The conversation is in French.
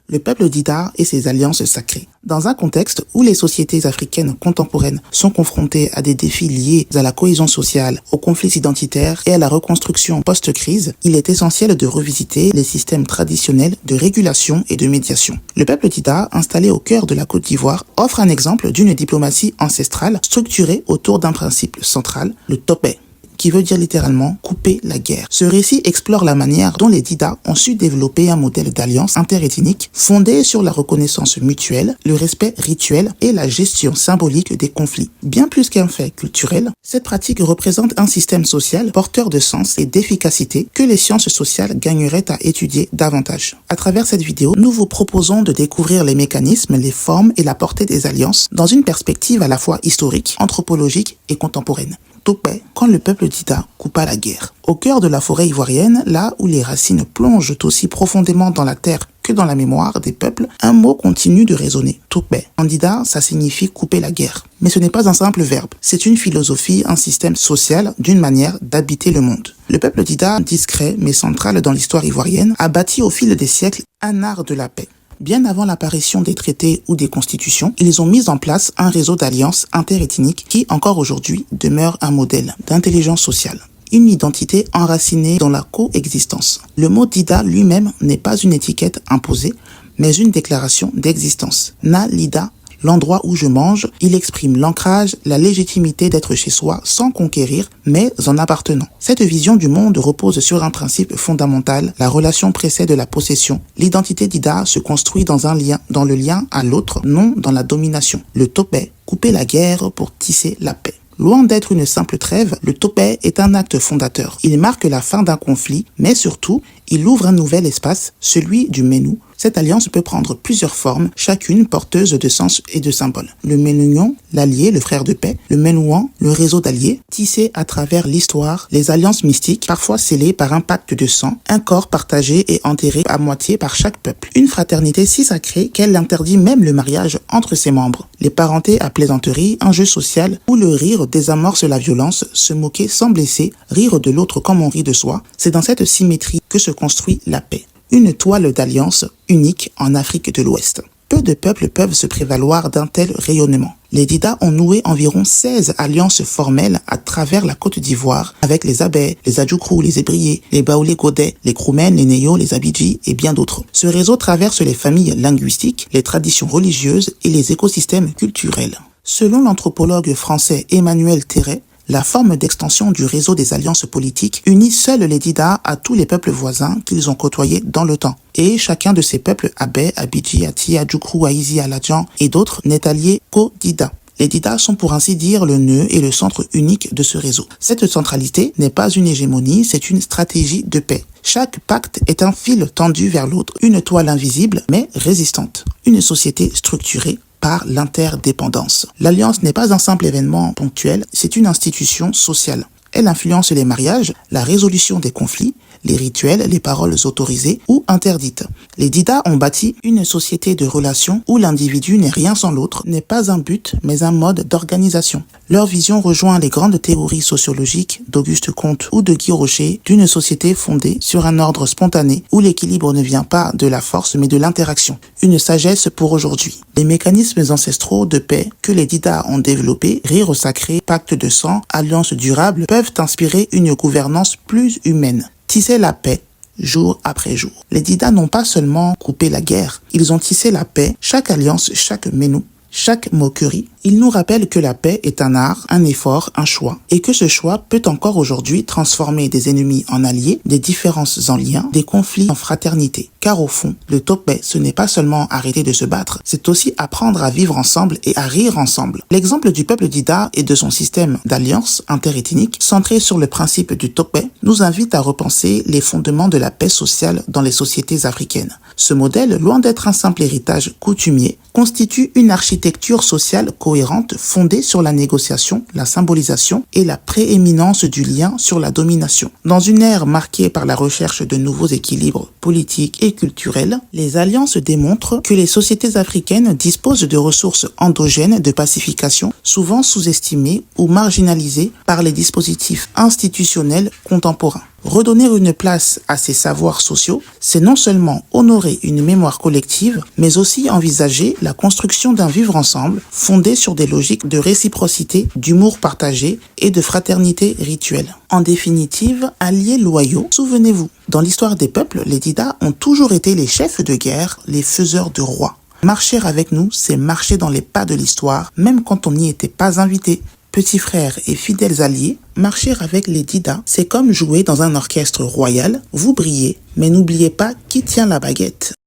le peuple Dida et ses alliances sacrées. Dans un contexte où les sociétés africaines contemporaines sont confrontées à des défis liés à la cohésion sociale, aux conflits identitaires et à la reconstruction post-crise, il est essentiel de revisiter les systèmes traditionnels de régulation et de médiation. Le peuple Dida, installé au cœur de la Côte d'Ivoire, offre un exemple d'une diplomatie ancestrale structurée autour d'un principe central, le topé, qui veut dire littéralement couper la guerre. Ce récit explore la manière dont les Dida ont su développer un modèle d'alliance interethnique fondé sur la reconnaissance mutuelle, le respect rituel et la gestion symbolique des conflits. Bien plus qu'un fait culturel, cette pratique représente un système social porteur de sens et d'efficacité que les sciences sociales gagneraient à étudier davantage. À travers cette vidéo, nous vous proposons de découvrir les mécanismes, les formes et la portée des alliances dans une perspective à la fois historique, anthropologique et contemporaine. Topé, quand le peuple Dida coupa la guerre. Au cœur de la forêt ivoirienne, là où les racines plongent aussi profondément dans la terre que dans la mémoire des peuples, un mot continue de résonner. Topé. En Dida, ça signifie couper la guerre. Mais ce n'est pas un simple verbe. C'est une philosophie, un système social, d'une manière d'habiter le monde. Le peuple Dida, discret mais central dans l'histoire ivoirienne, a bâti au fil des siècles un art de la paix. Bien avant l'apparition des traités ou des constitutions, ils ont mis en place un réseau d'alliances interethniques qui, encore aujourd'hui, demeure un modèle d'intelligence sociale. Une identité enracinée dans la coexistence. Le mot Dida lui-même n'est pas une étiquette imposée, mais une déclaration d'existence. Na Lida, l'endroit où je mange, il exprime l'ancrage, la légitimité d'être chez soi sans conquérir, mais en appartenant. Cette vision du monde repose sur un principe fondamental, la relation précède la possession. L'identité Dida se construit dans le lien à l'autre, non dans la domination. Le topé, couper la guerre pour tisser la paix. Loin d'être une simple trêve, le topé est un acte fondateur. Il marque la fin d'un conflit, mais surtout, il ouvre un nouvel espace, celui du Menou. Cette alliance peut prendre plusieurs formes, chacune porteuse de sens et de symboles. Le Ménounion, l'allié, le frère de paix, le Ménouan, le réseau d'alliés, tissé à travers l'histoire, les alliances mystiques, parfois scellées par un pacte de sang, un corps partagé et enterré à moitié par chaque peuple. Une fraternité si sacrée qu'elle interdit même le mariage entre ses membres. Les parentés à plaisanterie, un jeu social où le rire désamorce la violence, se moquer sans blesser, rire de l'autre comme on rit de soi, c'est dans cette symétrie que se construit la paix. Une toile d'alliance unique en Afrique de l'Ouest. Peu de peuples peuvent se prévaloir d'un tel rayonnement. Les Dida ont noué environ 16 alliances formelles à travers la Côte d'Ivoire avec les Abé, les Adjoukrou, les Ébriés, les Baoulé Godé, les Kroumen, les Neyo, les Abidji et bien d'autres. Ce réseau traverse les familles linguistiques, les traditions religieuses et les écosystèmes culturels. Selon l'anthropologue français Emmanuel Terret, la forme d'extension du réseau des alliances politiques unit seuls les Dida à tous les peuples voisins qu'ils ont côtoyés dans le temps. Et chacun de ces peuples, Abé, Abidji, Ati, Adjoukrou, Aïzi, Aladjan et d'autres, n'est allié qu'aux Dida. Les Dida sont pour ainsi dire le nœud et le centre unique de ce réseau. Cette centralité n'est pas une hégémonie, c'est une stratégie de paix. Chaque pacte est un fil tendu vers l'autre, une toile invisible mais résistante. Une société structurée par l'interdépendance. L'alliance n'est pas un simple événement ponctuel, c'est une institution sociale. Elle influence les mariages, la résolution des conflits, les rituels, les paroles autorisées ou interdites. Les Dida ont bâti une société de relations où l'individu n'est rien sans l'autre, n'est pas un but, mais un mode d'organisation. Leur vision rejoint les grandes théories sociologiques d'Auguste Comte ou de Guy Rocher d'une société fondée sur un ordre spontané où l'équilibre ne vient pas de la force mais de l'interaction. Une sagesse pour aujourd'hui. Les mécanismes ancestraux de paix que les Dida ont développés, rire sacré, pacte de sang, alliance durable, peuvent inspirer une gouvernance plus humaine. Tisser la paix jour après jour. Les Dida n'ont pas seulement coupé la guerre, ils ont tissé la paix, chaque alliance, chaque Menou, chaque moquerie. Ils nous rappellent que la paix est un art, un effort, un choix, et que ce choix peut encore aujourd'hui transformer des ennemis en alliés, des différences en liens, des conflits en fraternité. Car au fond, le topé, ce n'est pas seulement arrêter de se battre, c'est aussi apprendre à vivre ensemble et à rire ensemble. L'exemple du peuple Dida et de son système d'alliance interethnique, centré sur le principe du topé, nous invite à repenser les fondements de la paix sociale dans les sociétés africaines. Ce modèle, loin d'être un simple héritage coutumier, constitue une architecture sociale cohérente fondée sur la négociation, la symbolisation et la prééminence du lien sur la domination. Dans une ère marquée par la recherche de nouveaux équilibres politiques et culturels, les alliances démontrent que les sociétés africaines disposent de ressources endogènes de pacification, souvent sous-estimées ou marginalisées par les dispositifs institutionnels contemporains. Redonner une place à ces savoirs sociaux, c'est non seulement honorer une mémoire collective, mais aussi envisager la construction d'un vivre ensemble fondé sur des logiques de réciprocité, d'humour partagé et de fraternité rituelle. En définitive, alliés loyaux, souvenez-vous, dans l'histoire des peuples, les Dida ont toujours été les chefs de guerre, les faiseurs de rois. Marcher avec nous, c'est marcher dans les pas de l'histoire, même quand on n'y était pas invité. Petits frères et fidèles alliés, marcher avec les Dida, c'est comme jouer dans un orchestre royal. Vous brillez, mais n'oubliez pas qui tient la baguette.